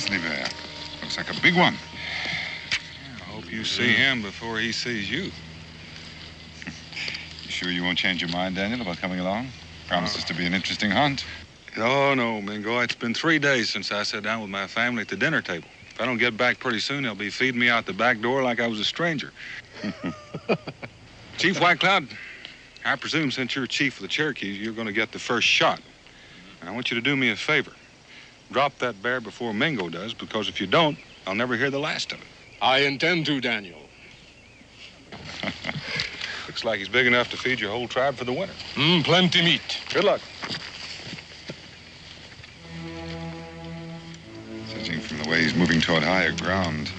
grizzly bear. Looks like a big one. I hope you see him before he sees you. You sure you won't change your mind, Daniel, about coming along? Promises to be an interesting hunt. Oh, no, Mingo. It's been 3 days since I sat down with my family at the dinner table. If I don't get back pretty soon, they'll be feeding me out the back door like I was a stranger. Chief White Cloud, I presume since you're chief of the Cherokees, you're going to get the first shot. I want you to do me a favor. Drop that bear before Mingo does, because if you don't, I'll never hear the last of it. I intend to, Daniel. Looks like he's big enough to feed your whole tribe for the winter. Plenty meat. Good luck. Judging from the way he's moving toward higher ground,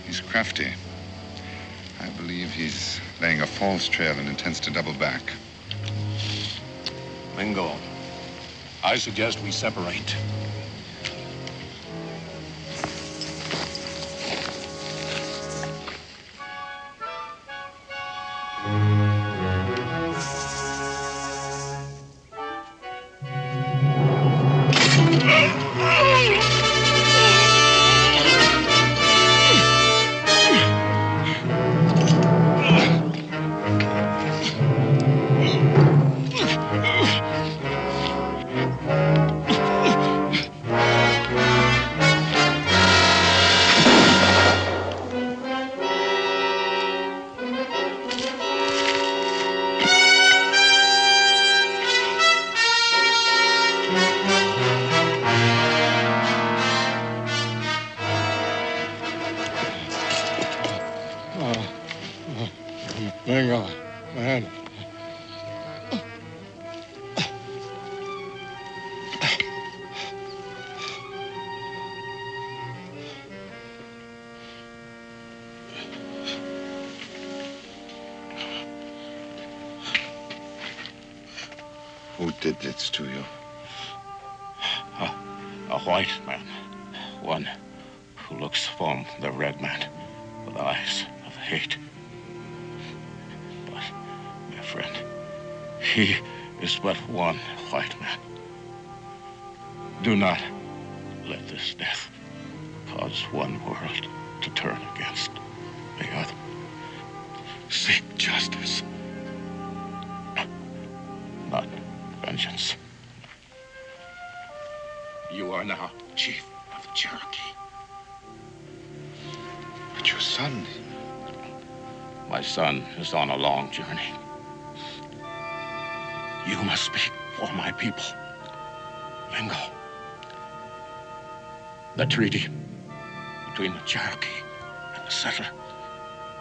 he's crafty. I believe he's laying a false trail and intends to double back. Mingo, I suggest we separate. Mingo, man. Who did this to you? A white man. One who looks from the red man with eyes of hate. But, my friend, he is but one white man. Do not let this death cause one world to turn against the other. Seek justice, not vengeance. You are now chief of the Cherokee. But your son... My son is on a long journey. You must speak for my people. Mingo. The treaty between the Cherokee and the settler,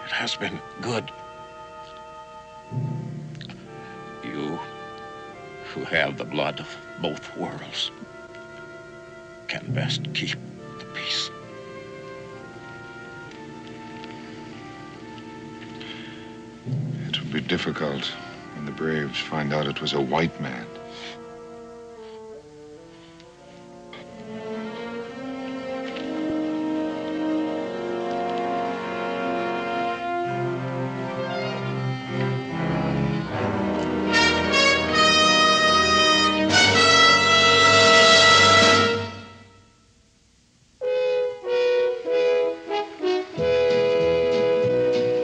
it has been good. You, who have the blood of both worlds, can best keep the peace. It will be difficult when the braves find out it was a white man.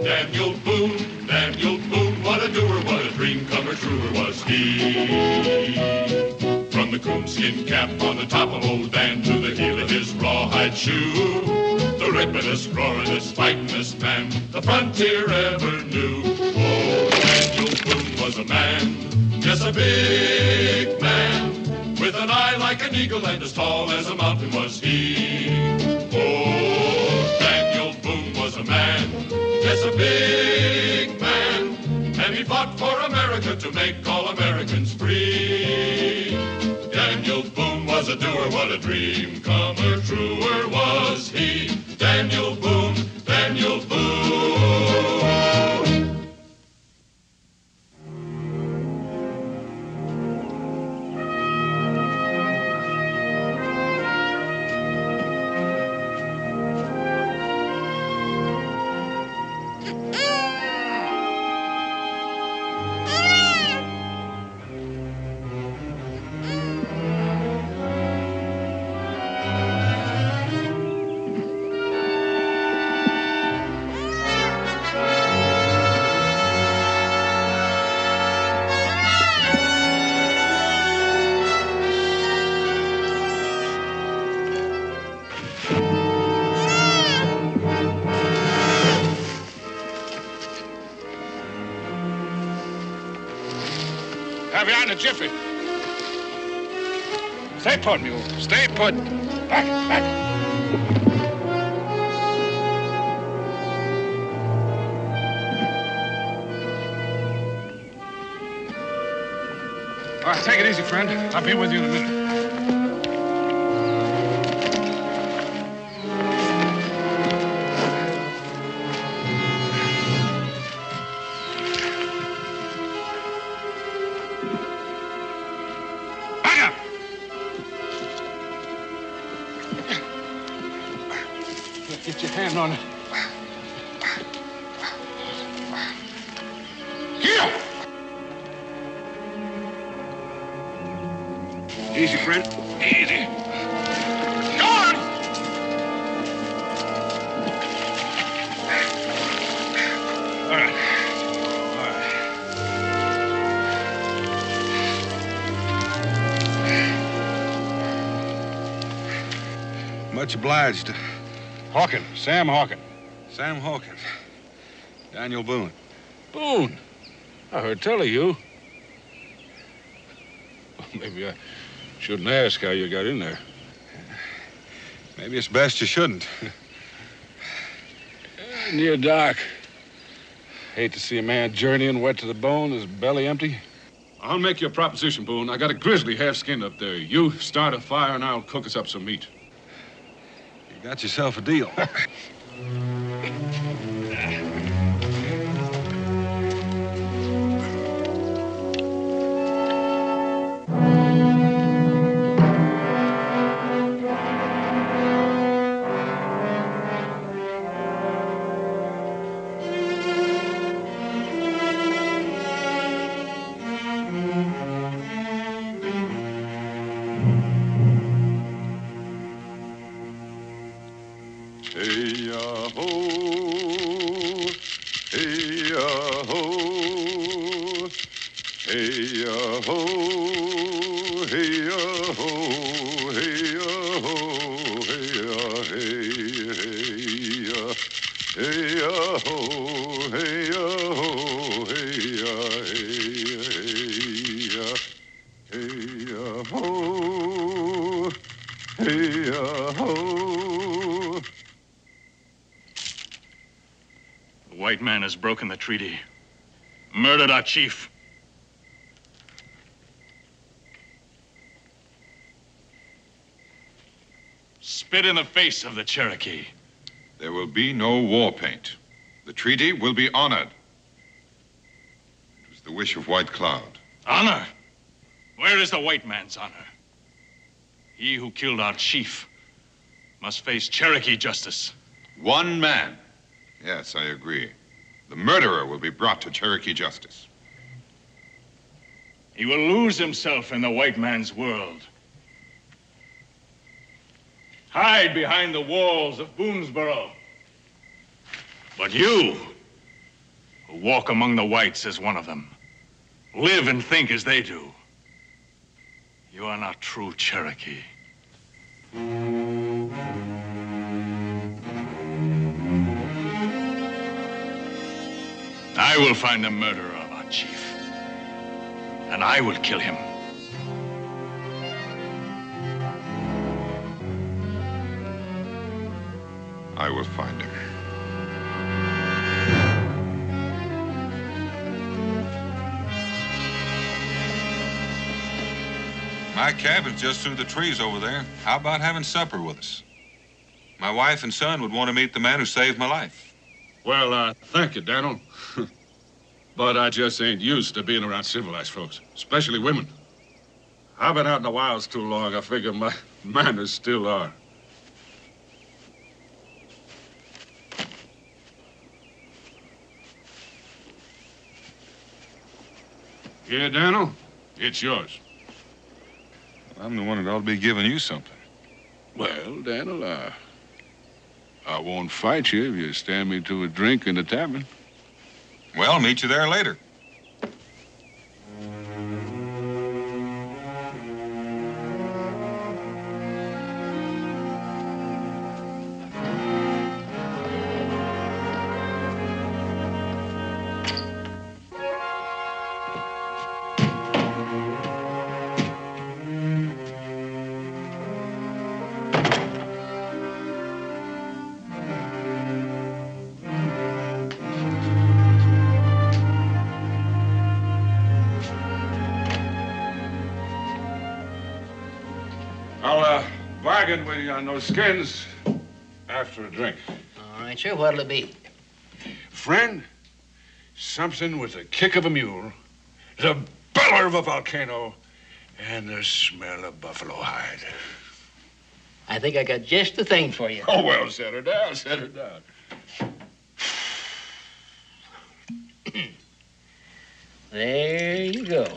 Daniel Boone, what a doer, what a dream comer, truer was he. From the coonskin cap on the top of old Dan to the heel of his rawhide shoe, the ripperest, roaringest, fightingest man the frontier ever knew. Oh, Daniel Boone was a man, yes, a big man, with an eye like an eagle and as tall as a mountain was he. Oh, Daniel Boone was a man, yes, a big man, and he fought for America to make all Americans free. Daniel Boone was a doer, what a dream comer, truer was he. Daniel Boone, Daniel Boone. Have you on a jiffy. Stay put, mule. Stay put. Back, back. All right, take it easy, friend. I'll be with you in a minute. Get your hand on it. Here! Easy, friend. Easy. Go on! All right. All right. Much obliged. Hawkins, Sam Hawkins. Sam Hawkins. Daniel Boone. Boone. I heard tell of you. Maybe I shouldn't ask how you got in there. Maybe it's best you shouldn't. Near dark. Hate to see a man journeying wet to the bone, his belly empty. I'll make you a proposition, Boone. I got a grizzly half-skinned up there. You start a fire and I'll cook us up some meat. You got yourself a deal. The white man has broken the treaty, murdered our chief. Spit in the face of the Cherokee. There will be no war paint. The treaty will be honored. It was the wish of White Cloud. Honor? Where is the white man's honor? He who killed our chief must face Cherokee justice. One man. Yes, I agree. The murderer will be brought to Cherokee justice. He will lose himself in the white man's world. Hide behind the walls of Boonesboro. But you, who walk among the whites as one of them, live and think as they do, you are not true Cherokee. I will find the murderer of our chief, and I will kill him. I will find him. My cabin's just through the trees over there. How about having supper with us? My wife and son would want to meet the man who saved my life. Well, thank you, Daniel. But I just ain't used to being around civilized folks, especially women. I've been out in the wilds too long. I figure my manners still are. Here, Daniel, it's yours. I'm the one that ought to be giving you something. Well, Daniel, I won't fight you if you stand me to a drink in the tavern. Well, I'll meet you there later. bargain with you on those skins after a drink. All right, sir. What'll it be? Friend, something with the kick of a mule, the bellow of a volcano, and the smell of buffalo hide. I think I got just the thing for you. Oh, well, set her down, set her down. There you go.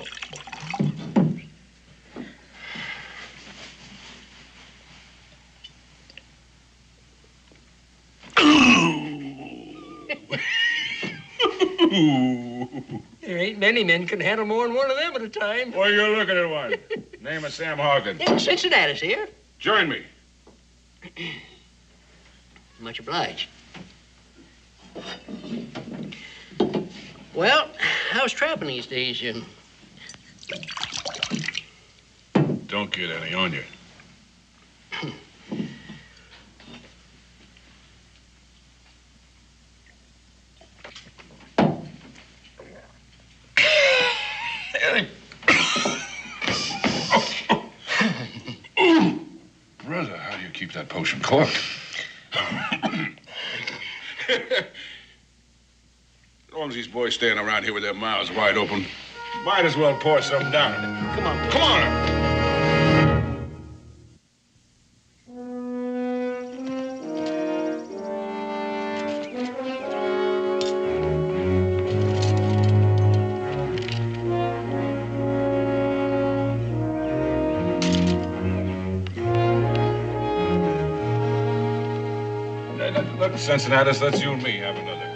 There ain't many men can handle more than one of them at a time. Well, you're looking at one. Name of Sam Horgan. Yeah, Cincinnati's here. Join me. Much obliged. Well, how's trapping these days? Don't get any on you. Brother, how do you keep that potion corked? As long as these boys staying around here with their mouths wide open, might as well pour something down in it. Come on. Come on. Look, Cincinnati, let's you and me have another.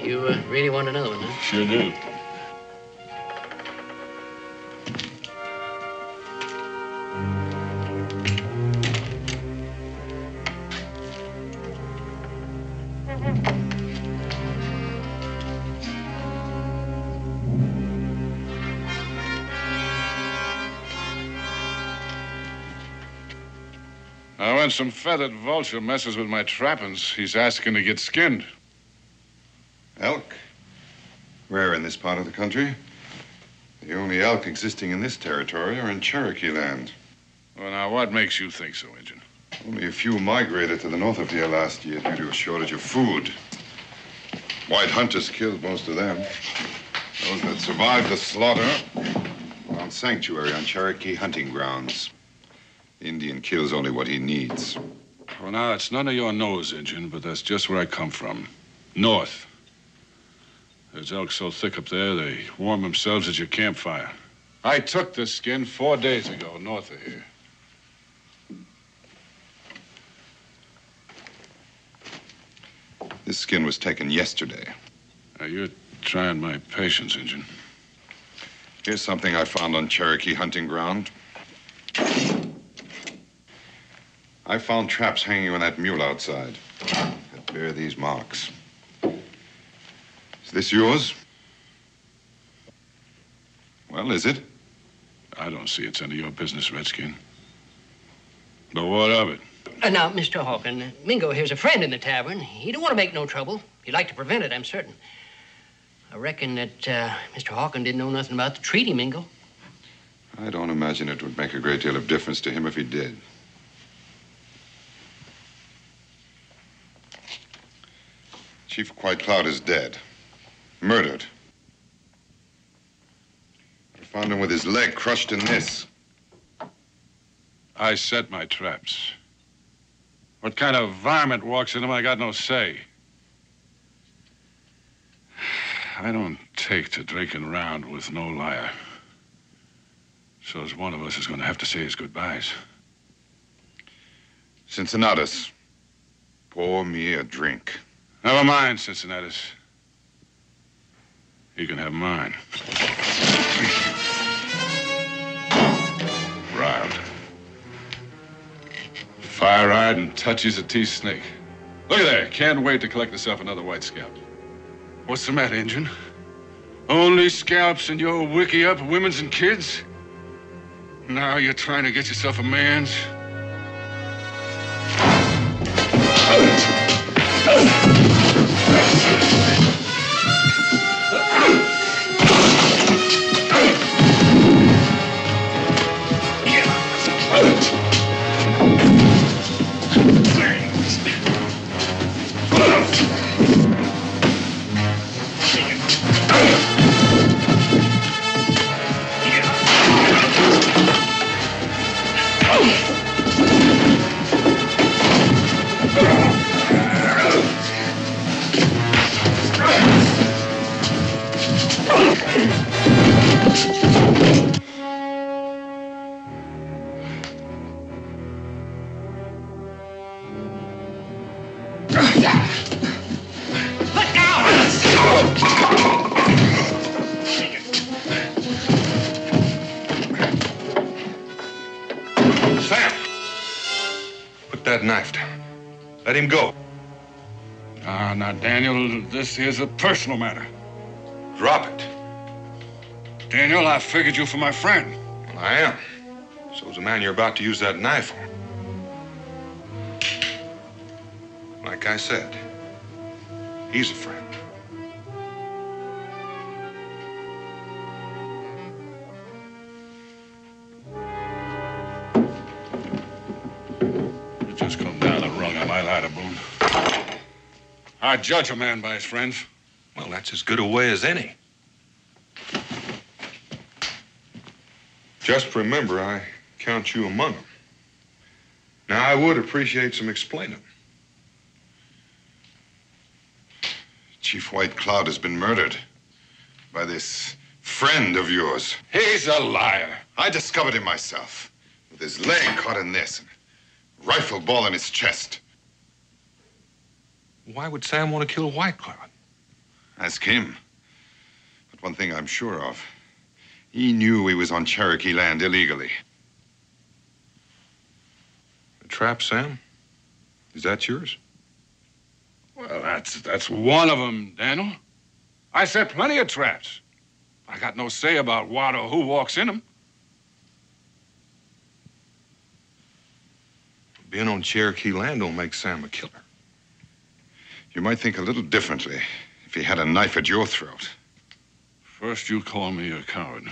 You really want another one, huh? Sure do. Now, when some feathered vulture messes with my trappings, he's asking to get skinned. Elk? Rare in this part of the country. The only elk existing in this territory are in Cherokee land. Well, now, what makes you think so, Injun? Only a few migrated to the north of here last year due to a shortage of food. White hunters killed most of them. Those that survived the slaughter found sanctuary on Cherokee hunting grounds. The Indian kills only what he needs. Well, now, it's none of your nose, Injun, but that's just where I come from. North. There's elk so thick up there, they warm themselves at your campfire. I took this skin 4 days ago, north of here. This skin was taken yesterday. Now, you're trying my patience, Injun. Here's something I found on Cherokee hunting ground. I found traps hanging on that mule outside that bear these marks. Is this yours? Well, is it? I don't see it's any of your business, Redskin. But what of it? Now, Mr. Hawken, Mingo here's a friend in the tavern. He don't want to make no trouble. He'd like to prevent it, I'm certain. I reckon that Mr. Hawken didn't know nothing about the treaty, Mingo. I don't imagine it would make a great deal of difference to him if he did. Chief White Cloud is dead. Murdered. I found him with his leg crushed in this. I set my traps. What kind of varmint walks in them, I got no say. I don't take to drinking around with no liar. So's one of us is going to have to say his goodbyes. Cincinnatus, pour me a drink. Never mind, Cincinnatus. You can have mine. Riled. Fire-eyed and touchy as a tea snake. Look at there. Can't wait to collect myself another white scalp. What's the matter, Injun? Only scalps in your wiki up women's and kids? Now you're trying to get yourself a man's? Let him go. Now, Daniel, this is a personal matter. Drop it. Daniel, I figured you for my friend. Well, I am. So's the man you're about to use that knife on. Like I said, he's a friend. You just come down the rung of my ladder, Boone. I judge a man by his friends. Well, that's as good a way as any. Just remember, I count you among them. Now, I would appreciate some explaining. Chief White Cloud has been murdered by this friend of yours. He's a liar. I discovered him myself, with his leg caught in this, and a rifle ball in his chest. Why would Sam want to kill White Cloud? Ask him. But one thing I'm sure of, he knew he was on Cherokee land illegally. The trap, Sam? Is that yours? Well, that's one of them, Daniel. I set plenty of traps. I got no say about what or who walks in them. Being on Cherokee land don't make Sam a killer. You might think a little differently if he had a knife at your throat. First you call me a coward,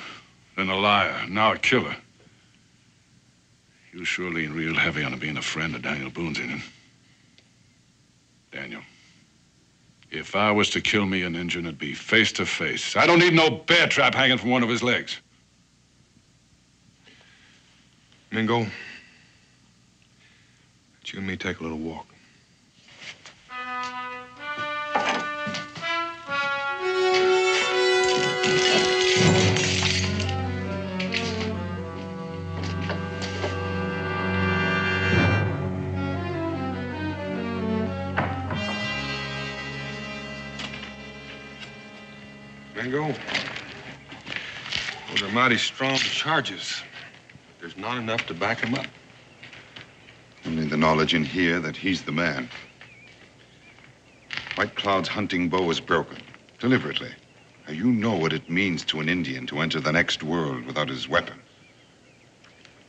then a liar, now a killer. You sure lean real heavy on being a friend of Daniel Boone's, ain't it? Daniel, if I was to kill me an Injun, it'd be face to face. I don't need no bear trap hanging from one of his legs. Mingo, let you and me take a little walk. Mingo, those are mighty strong charges. There's not enough to back him up. Only the knowledge in here that he's the man. White Cloud's hunting bow is broken, deliberately. Now, you know what it means to an Indian to enter the next world without his weapon.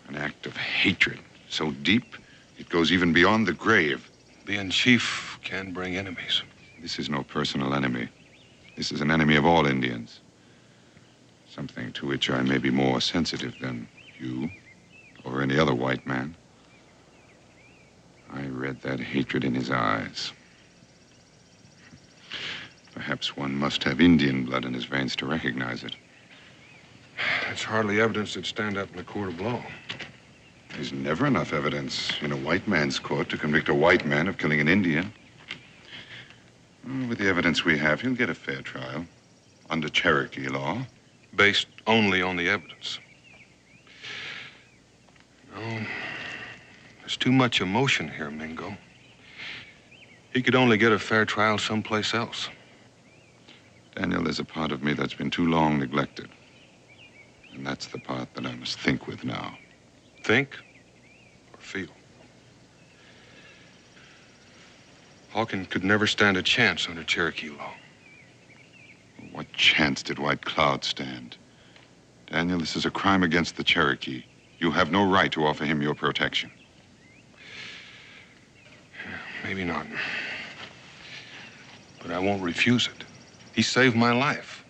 An act of hatred so deep, it goes even beyond the grave. Being chief can bring enemies. This is no personal enemy. This is an enemy of all Indians. Something to which I may be more sensitive than you or any other white man. I read that hatred in his eyes. Perhaps one must have Indian blood in his veins to recognize it. That's hardly evidence that'd stand up in a court of law. There's never enough evidence in a white man's court to convict a white man of killing an Indian. Well, with the evidence we have, he'll get a fair trial under Cherokee law. Based only on the evidence. No, there's too much emotion here, Mingo. He could only get a fair trial someplace else. Daniel, there's a part of me that's been too long neglected. And that's the part that I must think with now. Think or feel? Hawkins could never stand a chance under Cherokee law. What chance did White Cloud stand? Daniel, this is a crime against the Cherokee. You have no right to offer him your protection. Maybe not. But I won't refuse it. He saved my life.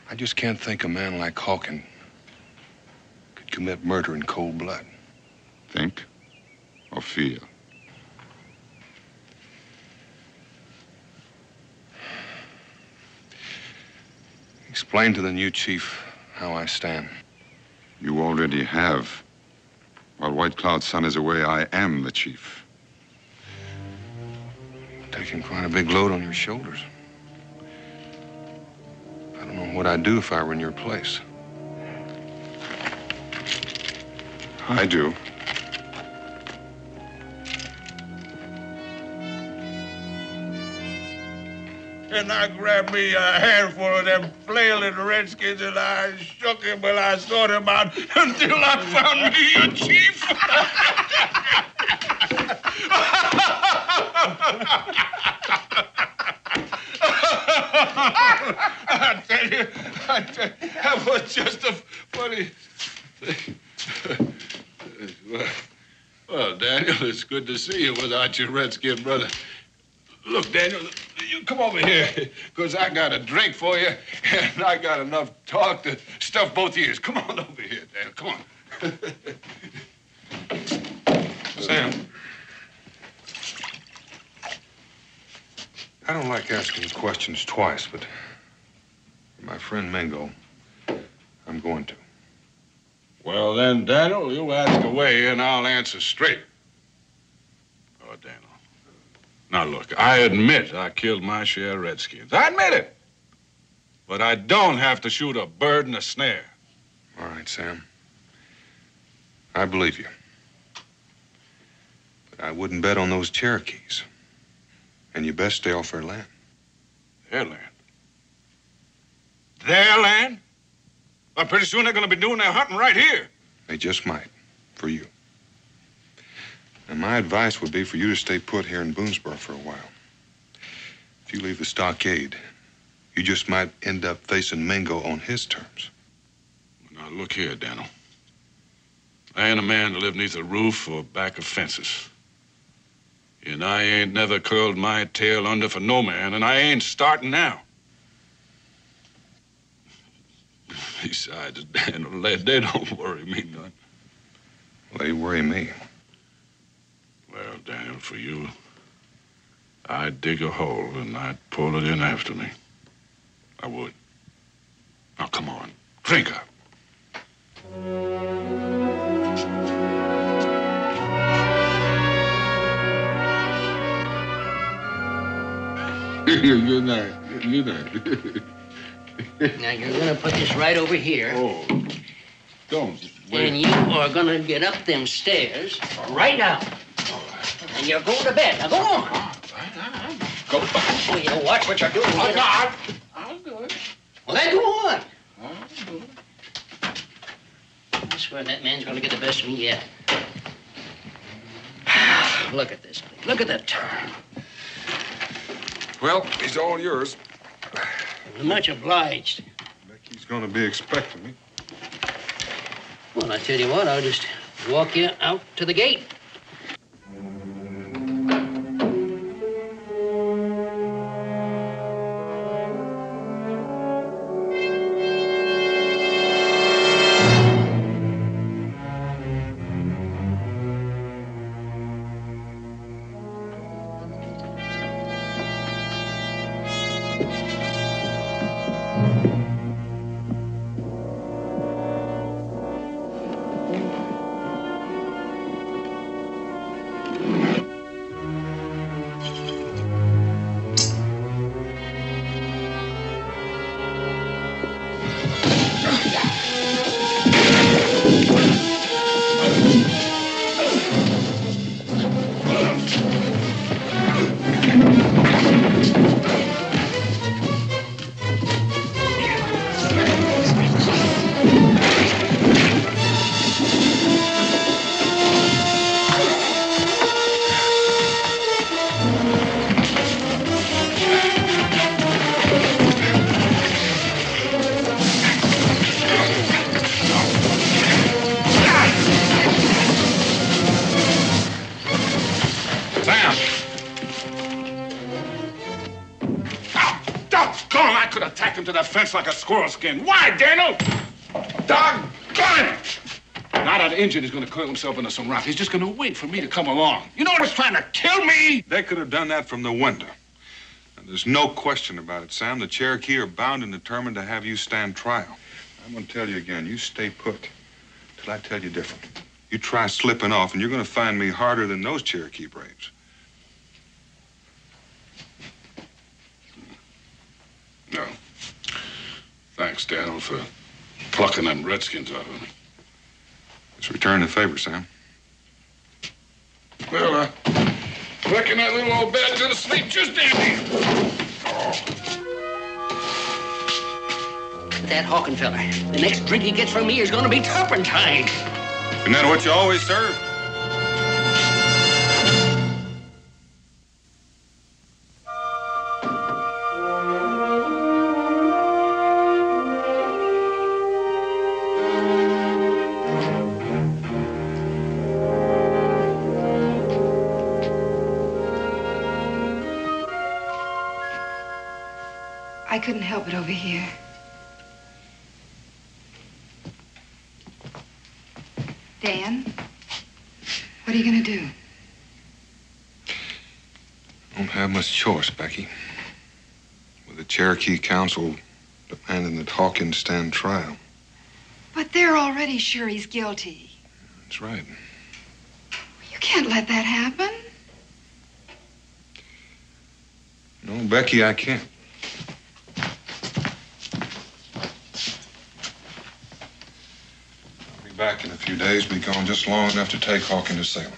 I just can't think a man like Hawkins could commit murder in cold blood. Think or feel? Explain to the new chief how I stand. You already have. While White Cloud's son is away, I am the chief. Taking quite a big load on your shoulders. I don't know what I'd do if I were in your place. I do. and I grabbed me a handful of them flailing redskins, and I shook him and I sought him out until I found me a chief. I tell you, that was just a funny thing. Well, Daniel, it's good to see you without your redskin brother. Look, Daniel, you come over here, because I got a drink for you, and I got enough talk to stuff both ears. Come on over here, Daniel, come on. Sam, I don't like asking questions twice, but my friend Mingo, I'm going to. Well, then, Daniel, you ask away, and I'll answer straight. Oh, Daniel. Now, look, I admit I killed my share of redskins. I admit it. But I don't have to shoot a bird in a snare. All right, Sam. I believe you. But I wouldn't bet on those Cherokees. And you best stay off their land. Their land? Their land? Well, pretty soon they're going to be doing their hunting right here. They just might, for you. And my advice would be for you to stay put here in Boonesboro for a while. If you leave the stockade, you just might end up facing Mingo on his terms. Now, look here, Daniel. I ain't a man to live neath a roof or back of fences. And I ain't never curled my tail under for no man, and I ain't starting now. Besides, Daniel, they don't worry me none. They worry me. Well, Daniel, for you, I'd dig a hole and I'd pull it in after me. I would. Now, come on, drink up. Good night. Good night. Now, you're gonna put this right over here. Oh, don't. Wait. And you are gonna get up them stairs right now. And you're going to bed. Now, go on. Go back. Well, you watch what you're doing. I'll do it. Well, then go on. I'll do it. I swear that man's gonna get the best of me yet. Look at this. Look at that turn. Well, he's all yours. Much obliged. Becky's gonna be expecting me. Well, I tell you what, I'll just walk you out to the gate. To that fence like a squirrel skin. Why, Daniel? Doggone it! Now that engine is going to curl himself into some rock. He's just going to wait for me to come along. You know what's trying to kill me? They could have done that from the window. And there's no question about it, Sam. The Cherokee are bound and determined to have you stand trial. I'm going to tell you again, you stay put till I tell you different. You try slipping off, and you're going to find me harder than those Cherokee braves. No. Thanks, Daniel, for plucking them redskins out of me. Just return the favor, Sam. Well, I reckon that little old bed's gonna sleep just dandy. Oh. That Hawkin fella. The next drink he gets from me is going to be turpentine. Isn't that what you always serve? I couldn't help it over here. Dan, what are you going to do? Don't have much choice, Becky. With the Cherokee Council demanding that Hawkins stand trial. But they're already sure he's guilty. That's right. You can't let that happen. No, Becky, I can't. I'll be back in a few days. Be gone just long enough to take Hawkins to Salem.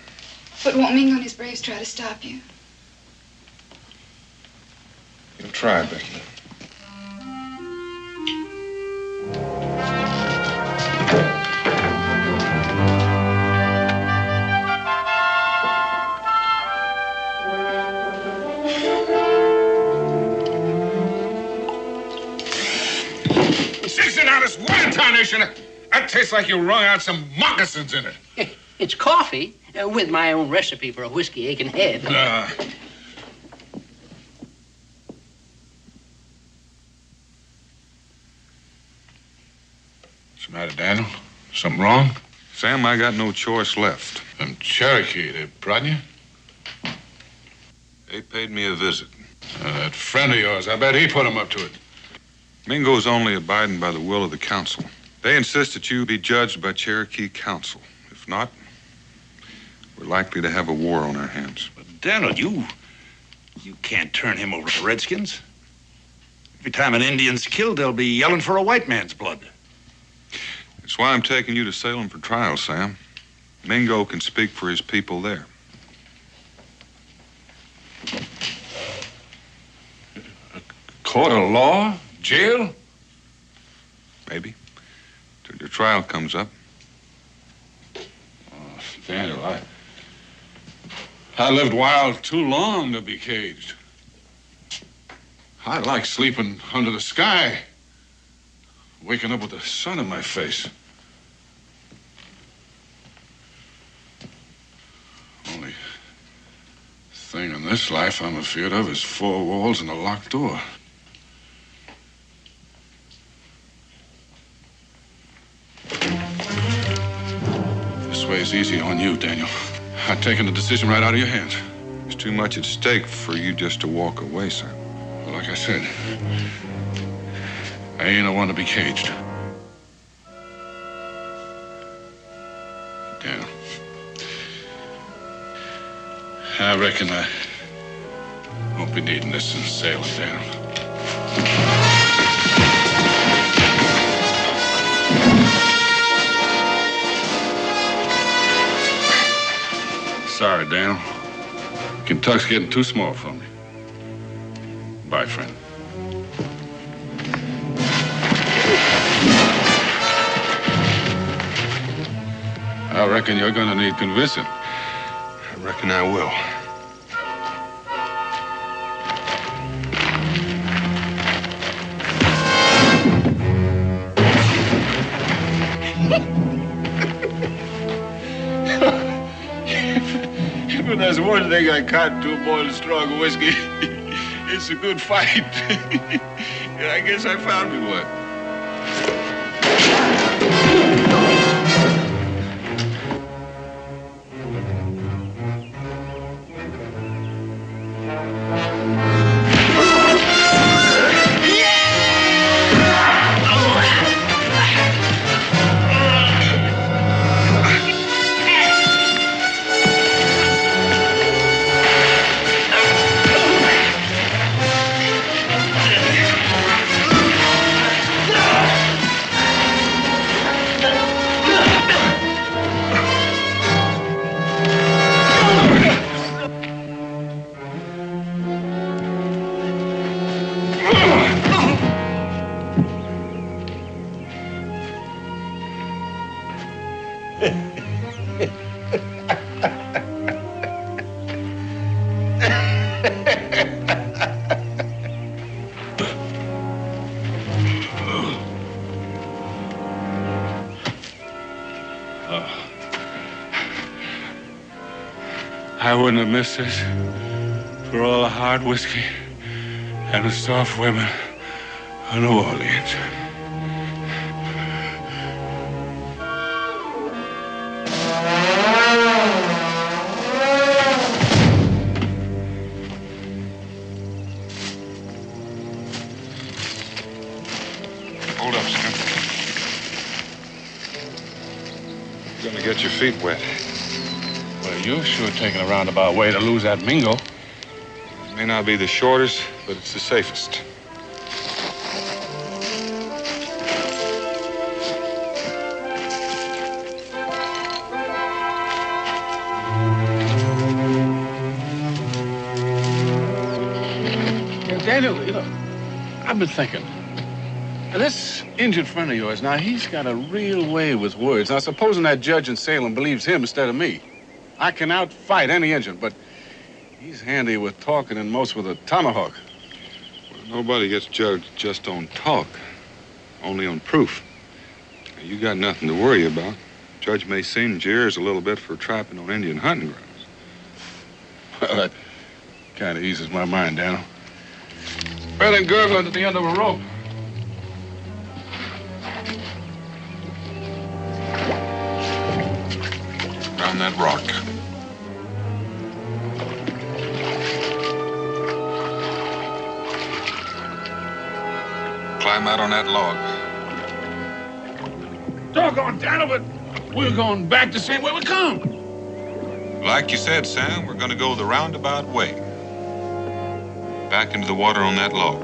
But won't Mingo and his braves try to stop you? You'll try, Becky. Sixing out this water tarnation. That tastes like you wrung out some moccasins in it. It's coffee with my own recipe for a whiskey aching head. What's the matter, Daniel? Something wrong? Sam, I got no choice left. Them Cherokee, they brought you? They paid me a visit. That friend of yours, I bet he put him up to it. Mingo's only abiding by the will of the council. They insist that you be judged by Cherokee Council. If not, we're likely to have a war on our hands. But Daniel, you can't turn him over to the Redskins. Every time an Indian's killed, they'll be yelling for a white man's blood. That's why I'm taking you to Salem for trial, Sam. Mingo can speak for his people there. Court of law? Jail? Maybe. Till your trial comes up. Oh, Daniel, I lived wild too long to be caged. I like sleeping under the sky, waking up with the sun in my face. Only thing in this life I'm afraid of is four walls and a locked door. This way is easy on you, Daniel. I've taken the decision right out of your hands. There's too much at stake for you just to walk away, Sam. Well, like I said, I ain't the one to be caged. Daniel, I reckon I won't be needing this in Salem, Daniel. Sorry, Daniel. Kentuck's getting too small for me. Bye, friend. I reckon you're gonna need convincing. I reckon I will. But there's one thing I can't do more than strong whiskey. It's a good fight. And I guess I found me one. I wouldn't have missed this for all the hard whiskey and the soft women of New Orleans. Hold up, Sam. You're gonna get your feet wet. Well, you're sure taking a roundabout way to lose that Mingo. It may not be the shortest, but it's the safest. Daniel, I've been thinking. Now, this injured friend of yours, now, he's got a real way with words. Now, supposing that judge in Salem believes him instead of me, I can outfight any Injun, but he's handy with talking and most with a tomahawk. Well, nobody gets judged just on talk, only on proof. Now, you got nothing to worry about. Judge may singe your ears a little bit for trapping on Indian hunting grounds. Well, that kind of eases my mind, Daniel. Better than gurgling at the end of a rope. Around that rock. Climb out on that log. Doggone, Daniel, but we're going back the same way we come. Like you said, Sam, we're gonna go the roundabout way. Back into the water on that log.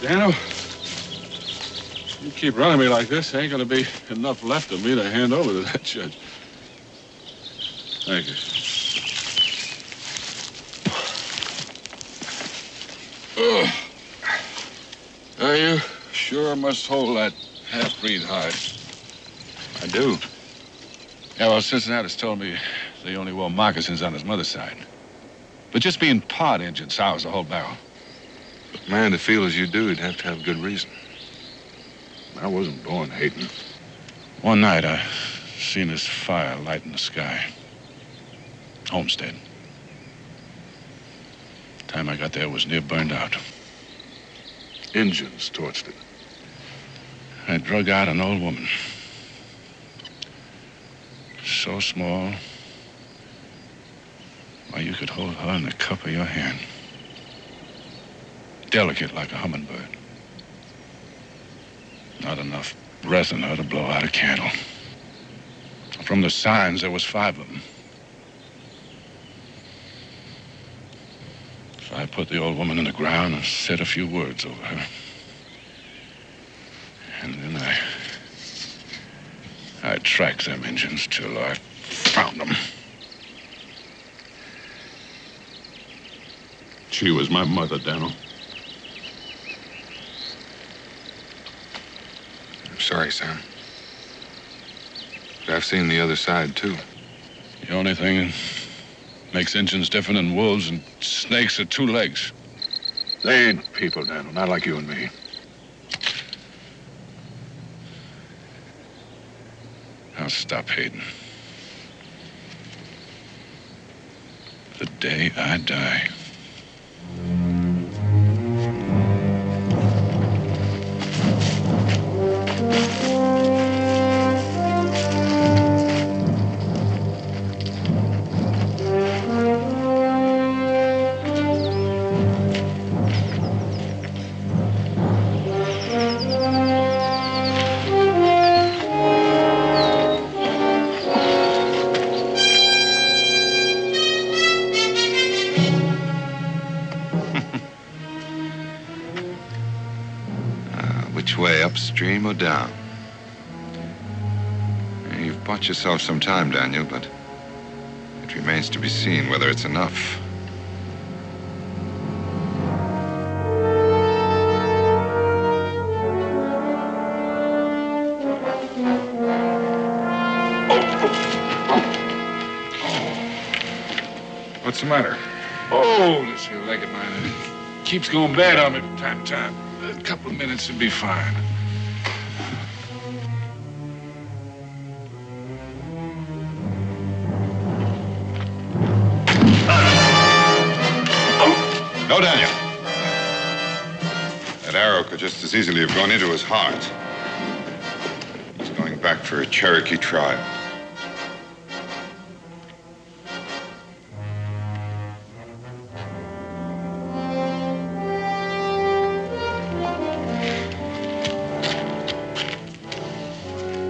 Daniel, you keep running me like this, ain't gonna be enough left of me to hand over to that judge. Thank you. Are you sure must hold that half-breed hide? I do. Yeah, well, Cincinnati's told me they only wore moccasins on his mother's side. But just being part Injun sours the whole barrel. But man, to feel as you do, you'd have to have good reason. I wasn't born hating. One night, I seen this fire light in the sky. Homestead. Time I got there, it was near burned out. Injuns torched it. I drug out an old woman. So small, why, you could hold her in the cup of your hand. Delicate like a hummingbird. Not enough breath in her to blow out a candle. From the signs, there was 5 of them. So I put the old woman in the ground and said a few words over her. And then I tracked them Injuns till I found them. She was my mother, Daniel. I'm sorry, Sam. But I've seen the other side, too. The only thing that makes Injuns different than wolves and snakes are 2 legs. They ain't people, Daniel, not like you and me. I'll stop hating. The day I die. Which way, upstream or down? You've bought yourself some time, Daniel, but it remains to be seen whether it's enough. What's the matter? Oh, this here leg of mine, it keeps going bad on me from time to time. A couple of minutes would be fine. No, Daniel. That arrow could just as easily have gone into his heart. He's going back for a Cherokee trial.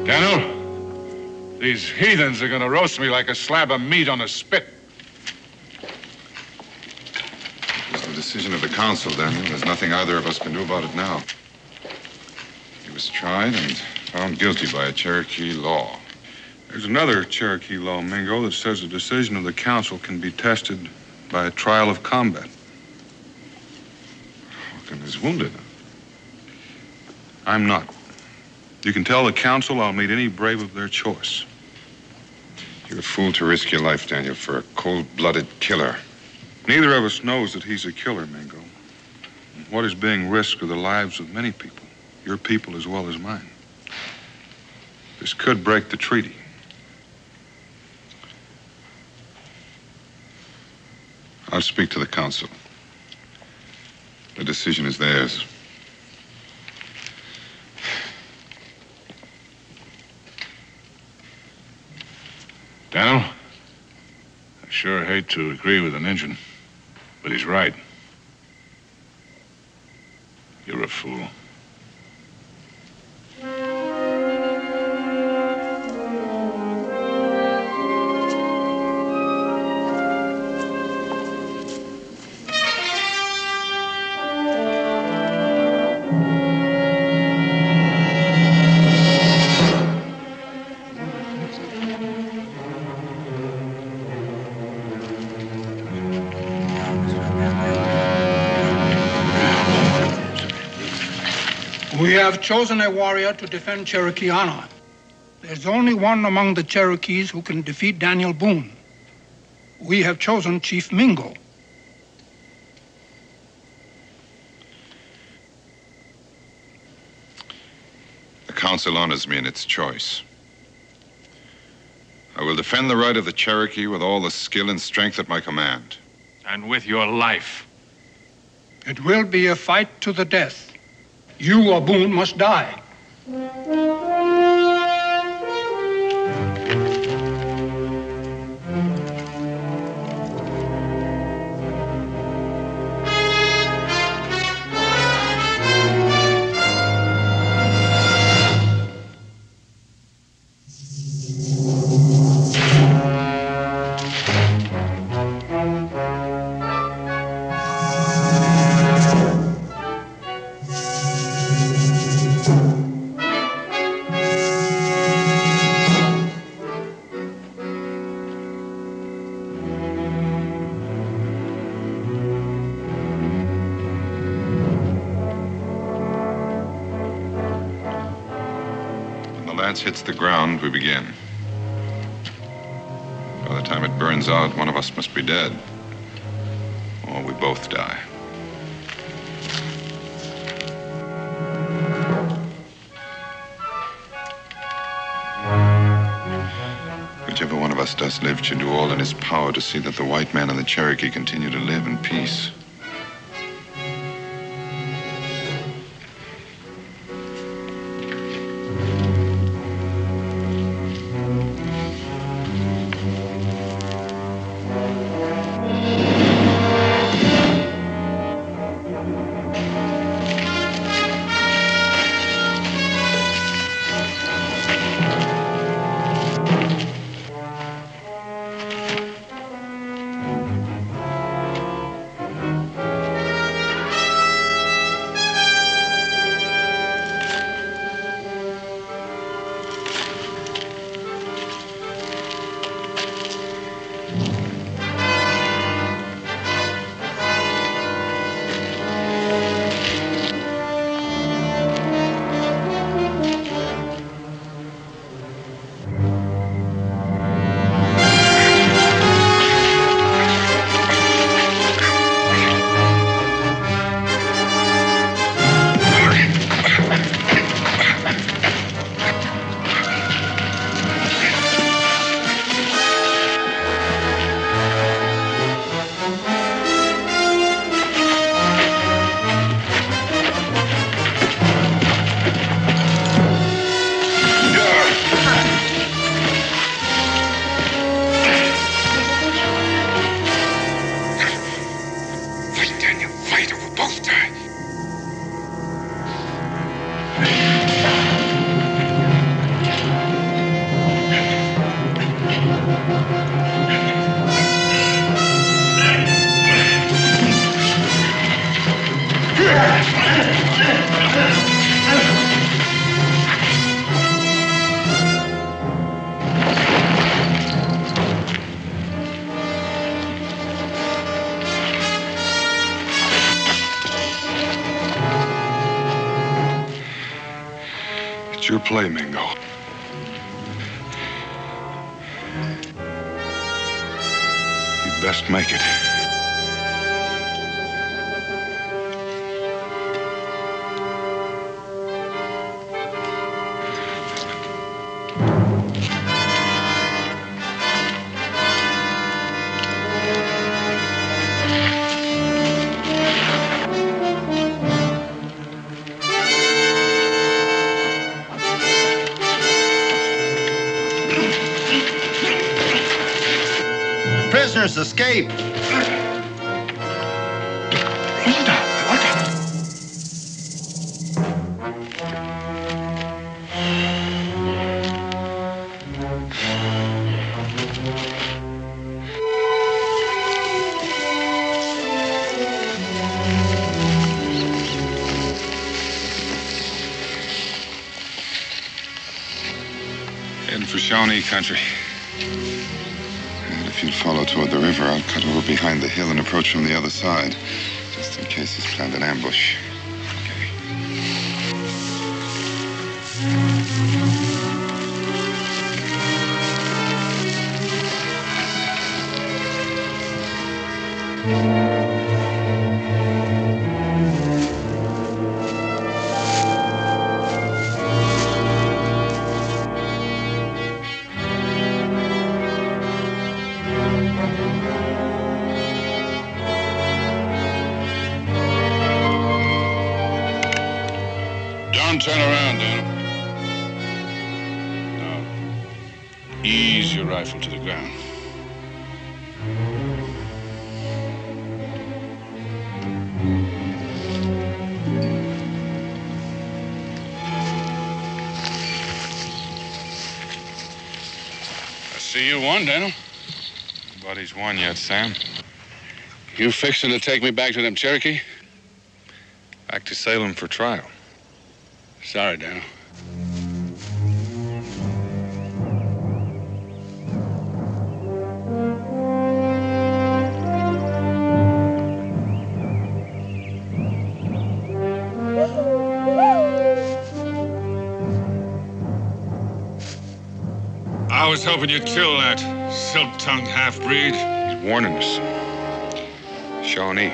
Daniel, these heathens are gonna roast me like a slab of meat on a spit. It's the decision of the council, Daniel. There's nothing either of us can do about it now. He was tried and found guilty by a Cherokee law. There's another Cherokee law, Mingo, that says the decision of the council can be tested by a trial of combat. Hawken is wounded. I'm not. You can tell the council I'll meet any brave of their choice. You're a fool to risk your life, Daniel, for a cold-blooded killer. Neither of us knows that he's a killer, Mingo. What is being risked are the lives of many people, your people as well as mine. This could break the treaty. I'll speak to the council. The decision is theirs. Daniel, I sure hate to agree with an Injun, but he's right. You're a fool. We have chosen a warrior to defend Cherokee honor. There's only one among the Cherokees who can defeat Daniel Boone. We have chosen Chief Mingo. The council honors me in its choice. I will defend the right of the Cherokee with all the skill and strength at my command. And with your life. It will be a fight to the death. You or Boone must die. Hits the ground, we begin. By the time it burns out, one of us must be dead. Or we both die. Whichever one of us does live should do all in his power to see that the white man and the Cherokee continue to live in peace. It's your play, Mingo. You'd best make it. Prisoners escape. Heading for Shawnee country. And if you'll follow toward the river, I'll cut over behind the hill and approach from the other side, just in case he's planned an ambush. Don't turn around, Daniel. No. Ease your rifle to the ground. I see you won, Daniel. Nobody's won yet, Sam. You fixing to take me back to them Cherokee? Back to Salem for trial. Sorry, Daniel. I was hoping you'd kill that silk-tongued half-breed. He's warning us. Shawnee.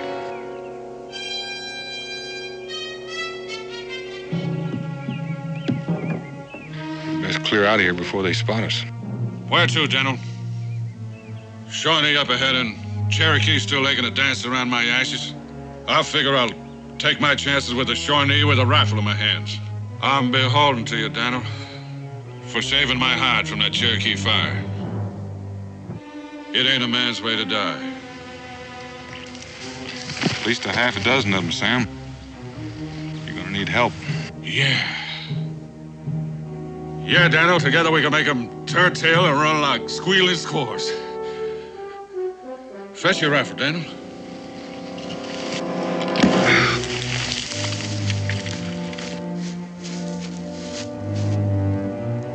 Best clear out of here before they spot us. Where to, General? Shawnee up ahead and Cherokee still making a dance around my ashes. I figure I'll take my chances with the Shawnee with a rifle in my hands. I'm beholden to you, Daniel, for saving my hide from that Cherokee fire. It ain't a man's way to die. At least a half a dozen of them, Sam. You're gonna need help. Yeah. Yeah, Daniel, together we can make them turn tail and run like squealing squaws. Fetch your rifle, Daniel.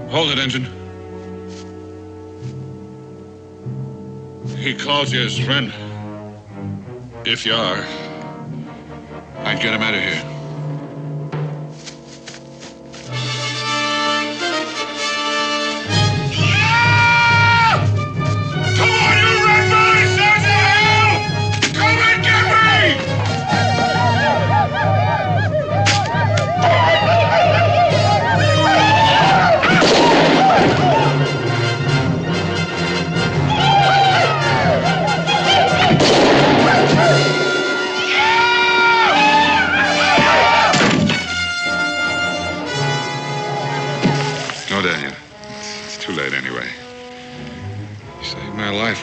Hold it, Engine. He calls you his friend. If you are, I'd get him out of here.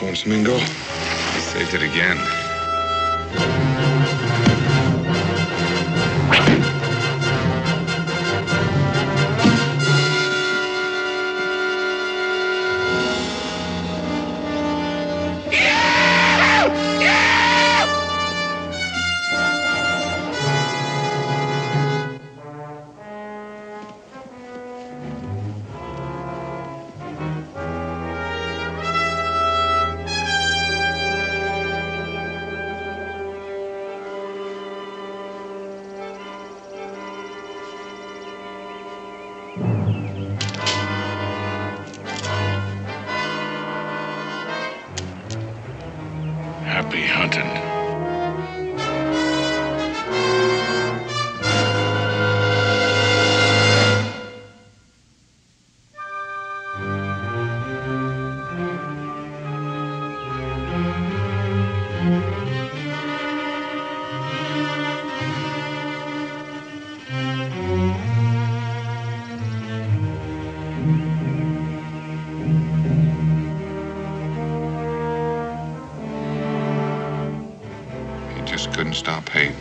Once, Mingo. I saved it again. be hunting. He just couldn't stop hating.